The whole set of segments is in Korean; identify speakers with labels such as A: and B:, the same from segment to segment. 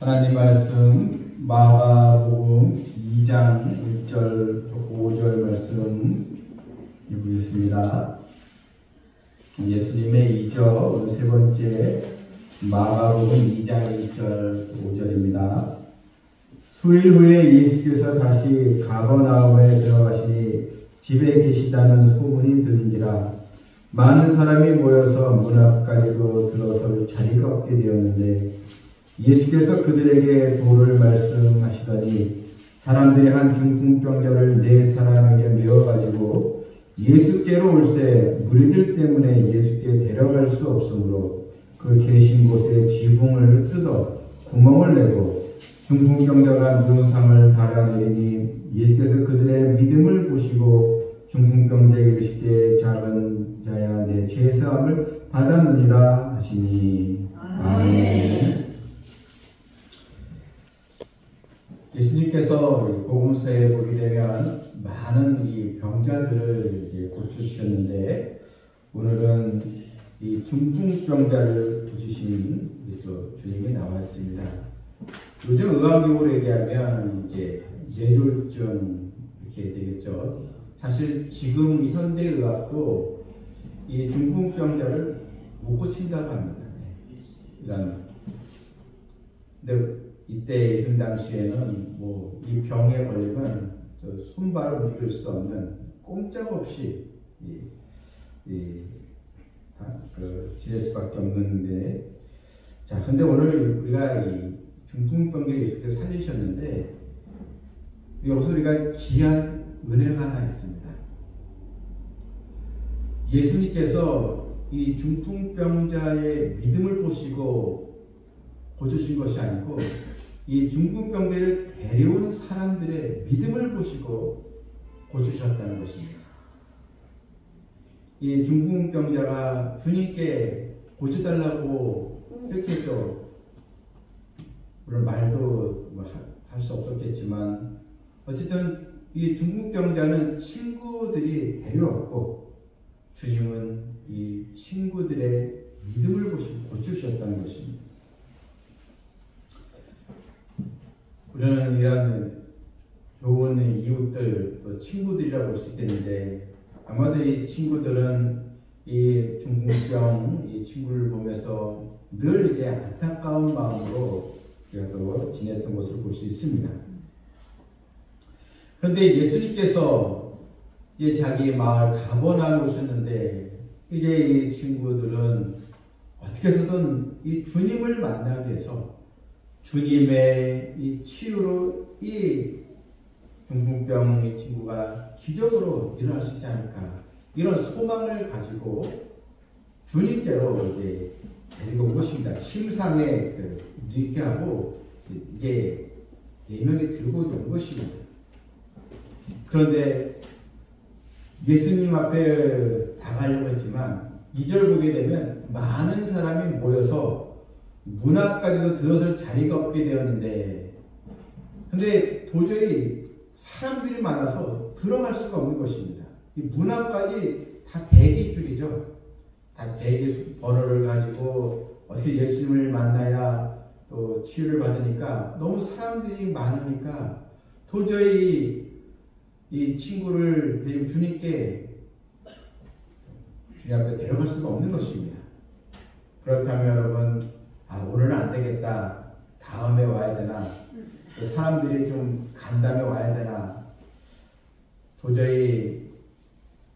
A: 하나님 말씀 마가복음 2장 1절 5절 말씀 읽겠습니다. 예수님의 이적 세 번째 마가복음 2장 1절 5절입니다. 수일 후에 예수께서 다시 가버나움에 들어가시니 집에 계시다는 소문이 들린지라 많은 사람이 모여서 문 앞까지로 들어설 자리가 없게 되었는데 예수께서 그들에게 도를 말씀하시더니 사람들이 한 중풍병자를 네 사람에게 메어가지고 예수께로 올세 무리들 때문에 예수께 데려갈 수 없으므로 그 계신 곳에 지붕을 뜯어 구멍을 내고 중풍병자가 누운 상을 달아내리니 예수께서 그들의 믿음을 보시고 중풍병자에게 이르시되 작은 자야 내 죄 사함을 받았느니라 하시니 아멘. 예수님께서 복음서에 보게 되면 많은 이 병자들을 이제 고쳐주셨는데 오늘은 이 중풍병자를 고치신 주님이 나와 있습니다. 요즘 의학용어로 얘기하면 이제 뇌졸중 이렇게 되겠죠. 사실 지금 현대 의학도 이 중풍병자를 못 고친다고 합니다. 근데 이때 예수님 당시에는 뭐 이 병에 걸리면 손발을 움직일 수 없는 꼼짝없이 지낼 수밖에 없는데, 자, 근데 오늘 우리가 이 중풍병자 예수께서 살리셨는데 여기서 우리가 귀한 은혜가 하나 있습니다. 예수님께서 이 중풍병자의 믿음을 보시고 고쳐주신 것이 아니고 이 중풍병자를 데려온 사람들의 믿음을 보시고 고치셨다는 것입니다. 이 중풍병자가 주님께 고쳐달라고 이렇게 또 물론 말도 할 수 없었겠지만 어쨌든 이 중풍병자는 친구들이 데려왔고 주님은 이 친구들의 믿음을 보시고 고쳐주셨다는 것입니다. 우리는 이런 좋은 이웃들, 또 친구들이라고 볼 수 있겠는데 아마도 이 친구들은 이 중풍병 이 친구를 보면서 늘 이제 안타까운 마음으로 그래도 지냈던 것을 볼 수 있습니다. 그런데 예수님께서 이제 자기 마을 가버나움에 오셨는데 이제 이 친구들은 어떻게 해서든 이 주님을 만나기 위해서 주님의 이 치유로 이 중풍병 이 친구가 기적으로 일어날 수 있지 않을까, 이런 소망을 가지고 주님께로 이제 데리고 온 것입니다. 침상에 눕게 하고 이제 4명이 들고 온 것입니다. 그런데 예수님 앞에 나가려고 했지만 2절 보게 되면 많은 사람이 모여서 문 앞까지도 들어설 자리가 없게 되었는데, 근데 도저히 사람들이 많아서 들어갈 수가 없는 것입니다. 이 문 앞까지 다 대기 줄이죠. 다 대기 번호를 가지고 어떻게 예수님을 만나야 또 치유를 받으니까 너무 사람들이 많으니까 도저히 이 친구를 데리고 주님 앞에 데려갈 수가 없는 것입니다. 그렇다면 여러분, 오늘은 안 되겠다, 다음에 와야 되나, 사람들이 좀 간 다음에 와야 되나, 도저히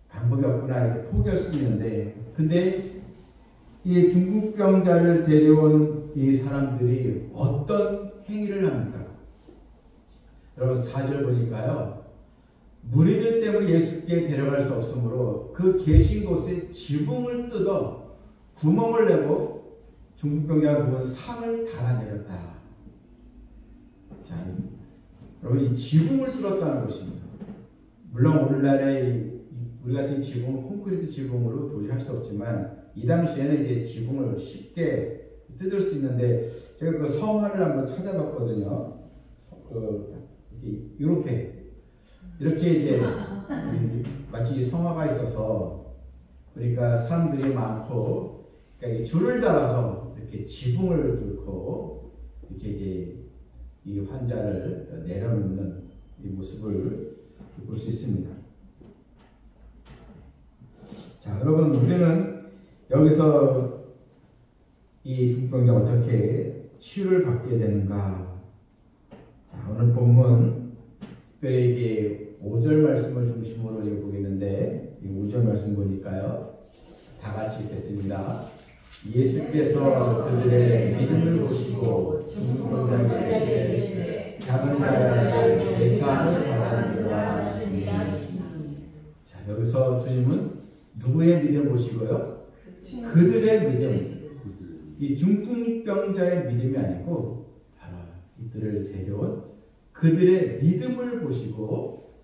A: 방법이 없구나 이렇게 포기할 수 있는데, 근데 이 중풍병자를 데려온 이 사람들이 어떤 행위를 합니까? 여러분 4절 보니까요, 무리들 때문에 예수께 데려갈 수 없으므로 그 계신 곳에 지붕을 뜯어 구멍을 내고 중풍병자가 누운 상을 달아내렸다. 자, 여러분 이 지붕을 뚫었다는 것입니다. 물론 오늘날의 우리 같은 지붕은 콘크리트 지붕으로 도저히 할 수 없지만 이 당시에는 이제 지붕을 쉽게 뜯을 수 있는데, 제가 그 성화를 한번 찾아봤거든요. 이렇게 이제 마치 성화가 있어서, 그러니까 사람들이 많고, 그러니까 줄을 달아서 이렇게 지붕을 뚫고 이렇게 이제 이 환자를 내려놓는 이 모습을 볼 수 있습니다. 자, 여러분, 우리는 여기서 이 중풍병자가 어떻게 치유를 받게 되는가? 자, 오늘 본문 특별히 이게 5절 말씀을 중심으로 읽어보겠는데, 이 5절 말씀 보니까요, 다 같이 읽겠습니다. 예수께서 그들의 믿음을 보시고 중풍병자에게 이르시되 작은 자야 제사함을 받으리라 하시니. 자, 여기서 주님은 누구의 믿음을 보시고요? 그들의 믿음. 이 중풍병자의 믿음이 아니고 바로 이들을 데려온 그들의 믿음을 보시고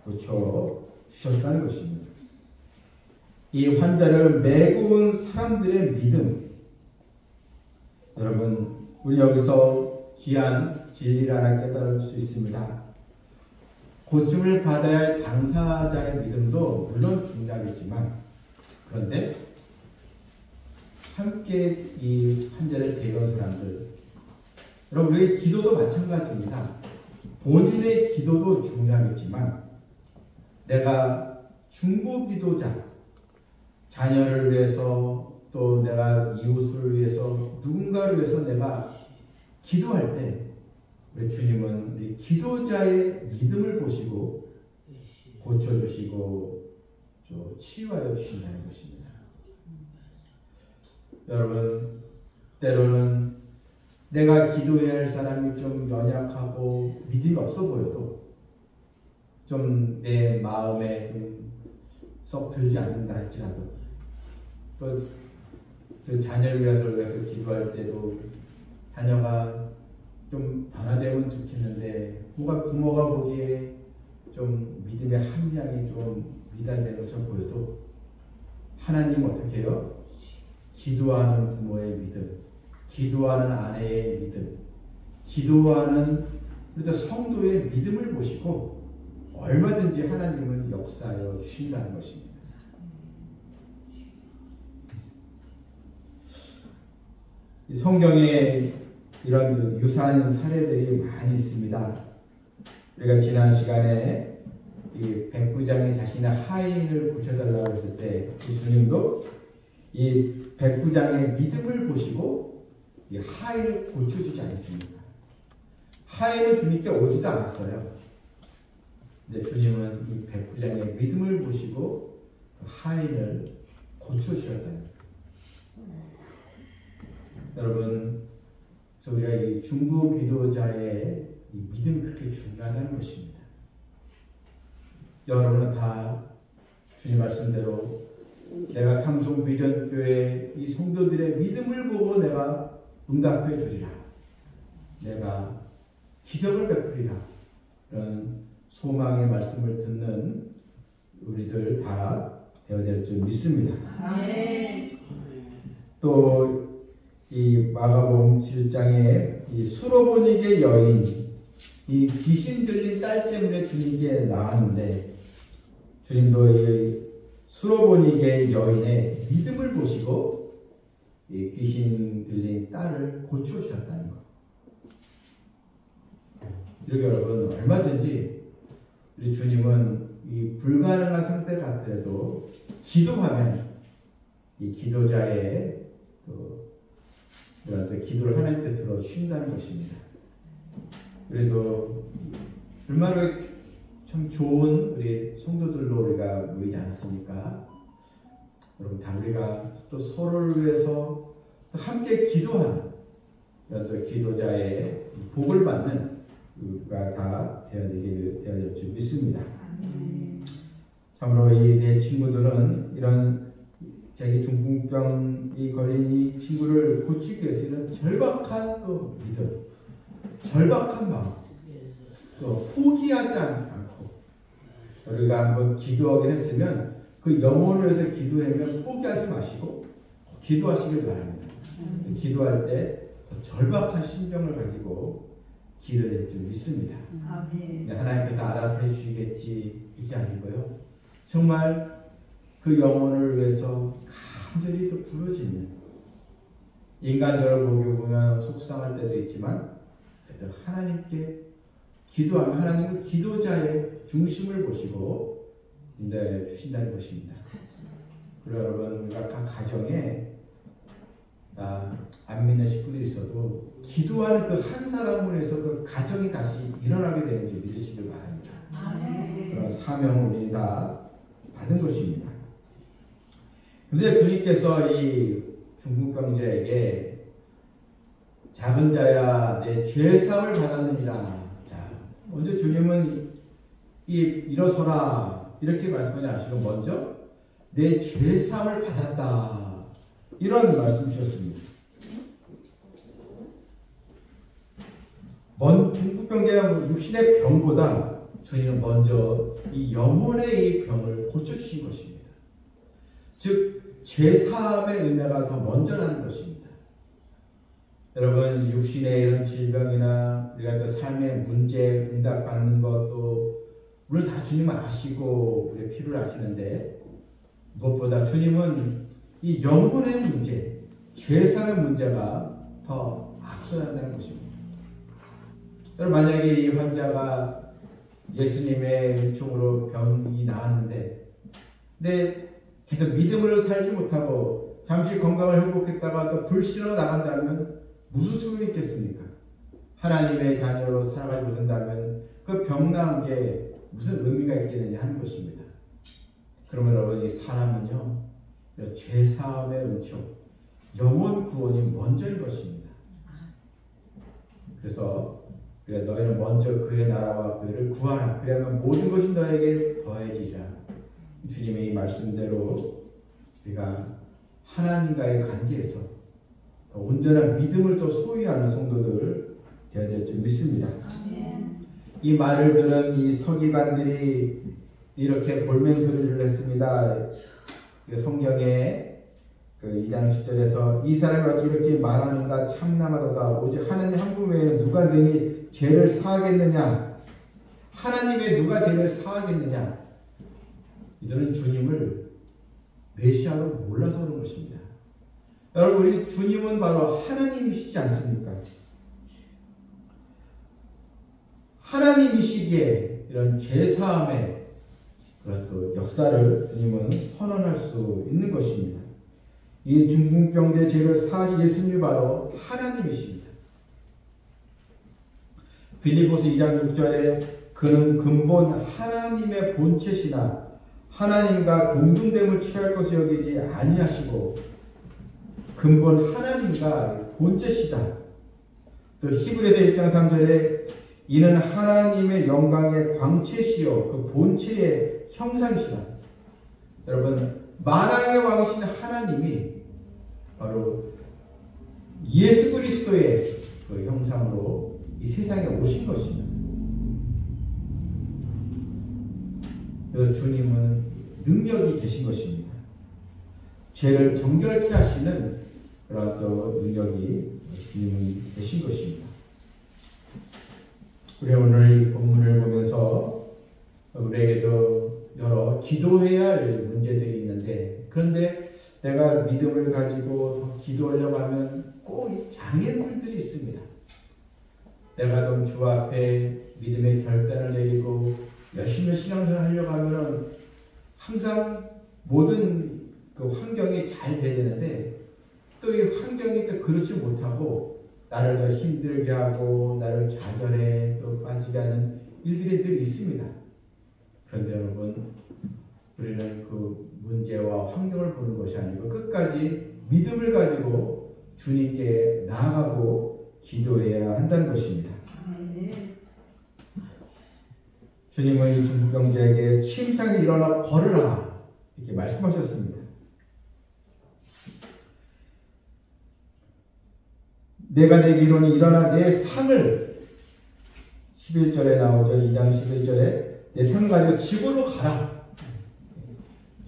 A: 고쳐 주셨다는 것입니다. 이 환자를 메고 온 사람들의 믿음. 여러분, 우리 여기서 귀한 진리를 하나 깨달을 수 있습니다. 고침을 받아야 할 당사자의 믿음도 물론 중요하겠지만, 그런데 함께 이 환자를 데려온 사람들, 여러분, 우리의 기도도 마찬가지입니다. 본인의 기도도 중요하겠지만, 내가 중보 기도자, 자녀를 위해서, 또 내가 이웃을 위해서, 누군가를 위해서 내가 기도할 때 우리 주님은 우리 기도자의 믿음을 보시고 고쳐주시고 치유하여 주신다는 것입니다. 여러분, 때로는 내가 기도해야 할 사람이 좀 연약하고 믿음이 없어 보여도 좀 내 마음에 좀 썩 들지 않는다 할지라도, 또 그 자녀를 위해서 우리가 기도할 때도 자녀가 좀 변화되면 좋겠는데 뭔가 부모가 보기에 좀 믿음의 함량이 좀 미달된 것처럼 보여도 하나님은 어떻게 해요? 기도하는 부모의 믿음, 기도하는 아내의 믿음, 기도하는 성도의 믿음을 보시고 얼마든지 하나님은 역사하여 주신다는 것입니다. 이 성경에 이런 유사한 사례들이 많이 있습니다. 우리가 지난 시간에 이 백부장이 자신의 하인을 고쳐달라고 했을 때 주님도 이 백부장의 믿음을 보시고 이 하인을 고쳐주지 않습니까? 하인은 주님께 오지도 않았어요. 근데 주님은 이 백부장의 믿음을 보시고 그 하인을 고쳐주셨다는 거예요. 여러분, 그래서 우리가 이 중보 기도자의 이 믿음이 그렇게 중요하다는 것입니다. 여러분은 다 주님 말씀대로 내가 삼송비전교회 이 성도들의 믿음을 보고 내가 응답해 주리라, 내가 기적을 베풀리라, 이런 소망의 말씀을 듣는 우리들 다 되어야 될 줄 믿습니다. 또 이 마가복음 7장에 이 수로보니게 여인, 이 귀신 들린 딸 때문에 주님께 나왔는데 주님도 이 수로보니게 여인의 믿음을 보시고 이 귀신 들린 딸을 고쳐주셨다는 것. 이렇게 여러분, 얼마든지 우리 주님은 이 불가능한 상태 같더라도 기도하면 이 기도자의 기도를 하나님께 들어주신다는 것입니다. 그래서 얼마나 참 좋은 우리 성도들로 우리가 모이지 않았습니까? 여러분, 다 우리가 또 서로를 위해서 함께 기도하는 이런 기도자의 복을 받는 우리가 다 되어야 될 줄 믿습니다. 참으로 이 내 친구들은 이런 자기 중풍병이 걸린 이 친구를 고치기 위해서 이런 절박한 또 믿음, 절박한 마음, 또 포기하지 않고, 우리가 한번 기도하긴 했으면 그 영혼을 위해서 기도하면 포기하지 마시고 기도하시길 바랍니다. 기도할 때 더 절박한 심정을 가지고 기도할 줄 믿습니다. 하나님께서 알아서 해주시겠지, 이게 아니고요, 정말 그 영혼을 위해서 간절히 또 부르짖는, 인간적으로 보면 속상할 때도 있지만 그래도 하나님께 기도하면 하나님은 기도자의 중심을 보시고 인도해 주신다는 것입니다. 그리고 여러분, 우리가 각 가정에 안 믿는 식구들이 있어도 기도하는 그 한 사람을 위해서 그 가정이 다시 일어나게 되는지 믿으시길 바랍니다. 그런 사명을 우리 다 받은 것입니다. 그런데 주님께서 이 중국 병자에게 작은 자야 내 죄사함을 받았느니라. 자, 먼저 주님은 일어서라 이렇게 말씀하지 않으시고 먼저 내 죄사함을 받았다 이런 말씀 주셨습니다. 중국 병자가 육신의 병보다 주님은 먼저 이 영혼의 이 병을 고쳐주신 것입니다. 즉 죄사함의 은혜가 더 먼저라는 것입니다. 여러분, 육신의 이런 질병이나 우리가 또 삶의 문제 응답받는 것도 우리 다 주님은 아시고 우리의 필요를 아시는데 무엇보다 주님은 이 영혼의 문제, 죄사함의 문제가 더 앞서야 한다는 것입니다. 여러분, 만약에 이 환자가 예수님의 은총으로 병이 나았는데 근데 계속 믿음으로 살지 못하고 잠시 건강을 회복했다가 또 불신으로 나간다면 무슨 소용이 있겠습니까? 하나님의 자녀로 살아가지 못한다면 그 병 나은 게 무슨 의미가 있겠느냐 하는 것입니다. 그러면 여러분, 이 사람은요 죄사함의 은총, 영혼 구원이 먼저인 것입니다. 그래서 너희는 먼저 그의 나라와 그를 구하라. 그러면 모든 것이 너에게 더해지리라. 주님의 이 말씀대로 우리가 하나님과의 관계에서 더 온전한 믿음을 또 소유하는 성도들 되어야 될 줄 믿습니다. 이 말을 들은 이 서기관들이 이렇게 볼멘소리를 했습니다. 성경에 그 2장 10절에서 이 사람이 어찌 이렇게 말하는가 참남하도다. 오직 하나님 한 분 외에는 누가 능히 죄를 사하겠느냐. 하나님의 누가 죄를 사하겠느냐. 이들은 주님을 메시아로 몰라서 그런 것입니다. 여러분, 우리 주님은 바로 하나님이시지 않습니까? 하나님이시기에 이런 죄사함의 그런 또 역사를 주님은 선언할 수 있는 것입니다. 이 중풍병자의 죄를 사하신 예수님이 바로 하나님이십니다. 빌립보서 2장 6절에 그는 근본 하나님의 본체시나 하나님과 동등됨을 취할 것을 여기지 아니하시고 근본 하나님과 본체시다. 또 히브리서 1장 3절에 이는 하나님의 영광의 광채시요 그 본체의 형상이시다. 여러분, 만왕의 왕이신 하나님이 바로 예수 그리스도의 그 형상으로 이 세상에 오신 것입니다. 그래서 주님은 능력이 되신 것입니다. 죄를 정결케 하시는 그런 또 능력이 주님이 되신 것입니다. 우리 오늘 이 본문을 보면서 우리에게도 여러 기도해야 할 문제들이 있는데 그런데 내가 믿음을 가지고 더 기도하려고 하면 꼭 장애물들이 있습니다. 내가 좀 주 앞에 믿음의 결단을 내리고 열심히 신앙생활 하려고 하면 항상 모든 그 환경이 잘 돼야 되는데 또 이 환경이 또 그렇지 못하고 나를 더 힘들게 하고 나를 좌절에 또 빠지게 하는 일들이 늘 있습니다. 그런데 여러분, 우리는 그 문제와 환경을 보는 것이 아니고 끝까지 믿음을 가지고 주님께 나아가고 기도해야 한다는 것입니다. 주님은 이 중풍병자에게 침상에 일어나 걸으라 이렇게 말씀하셨습니다. 내가 내게 이르노니 일어나 내 상을 11절에 나오죠. 2장 11절에 내 상을 가지고 집으로 가라.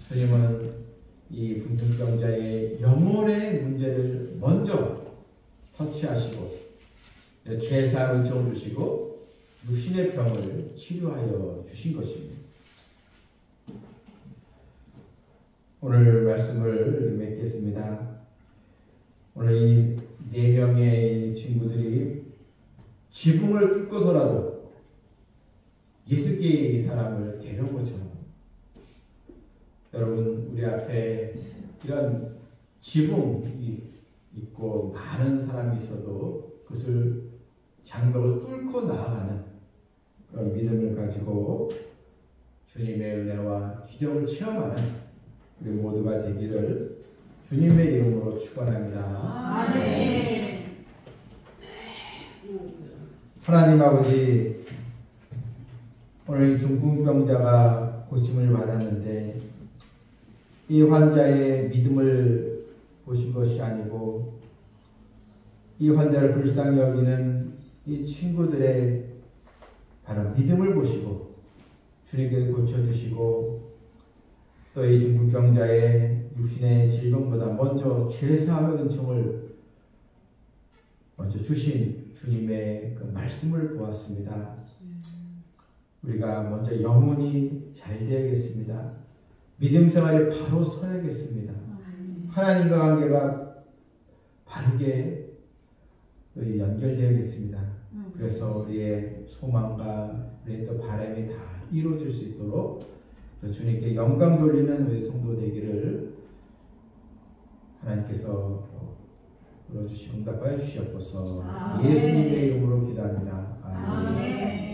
A: 주님은 이 중풍병자의 영혼의 문제를 먼저 터치하시고 죄사함을 주시고 육신의 병을 치료하여 주신 것입니다. 오늘 말씀을 맺겠습니다. 오늘 이 4명의 친구들이 지붕을 뚫고서라도 예수께 이 사람을 데려온 것처럼 여러분 우리 앞에 이런 지붕이 있고 많은 사람이 있어도 그것을 장벽을 뚫고 나아가는 그런 믿음을 가지고 주님의 은혜와 기적을 체험하는 우리 모두가 되기를 주님의 이름으로 축원합니다. 아멘. 하나님 아버지, 오늘 이 중풍병자가 고침을 받았는데 이 환자의 믿음을 보신 것이 아니고 이 환자를 불쌍히 여기는 이 친구들의 바로 믿음을 보시고 주님께서 고쳐주시고 또 이 중풍병자의 육신의 질병보다 먼저 죄사함의 은총을 먼저 주신 주님의 그 말씀을 보았습니다. 우리가 먼저 영혼이 잘 되야겠습니다. 믿음 생활에 바로 서야겠습니다. 하나님과 관계가 바르게 연결되야겠습니다. 그래서 우리의 소망과 우리의 또 바람이 다 이루어질 수 있도록 주님께 영광 돌리는 우리 성도 되기를 하나님께서 불러주시고 응답하여 주시옵소서. 예수님의 이름으로 기도합니다. 아멘.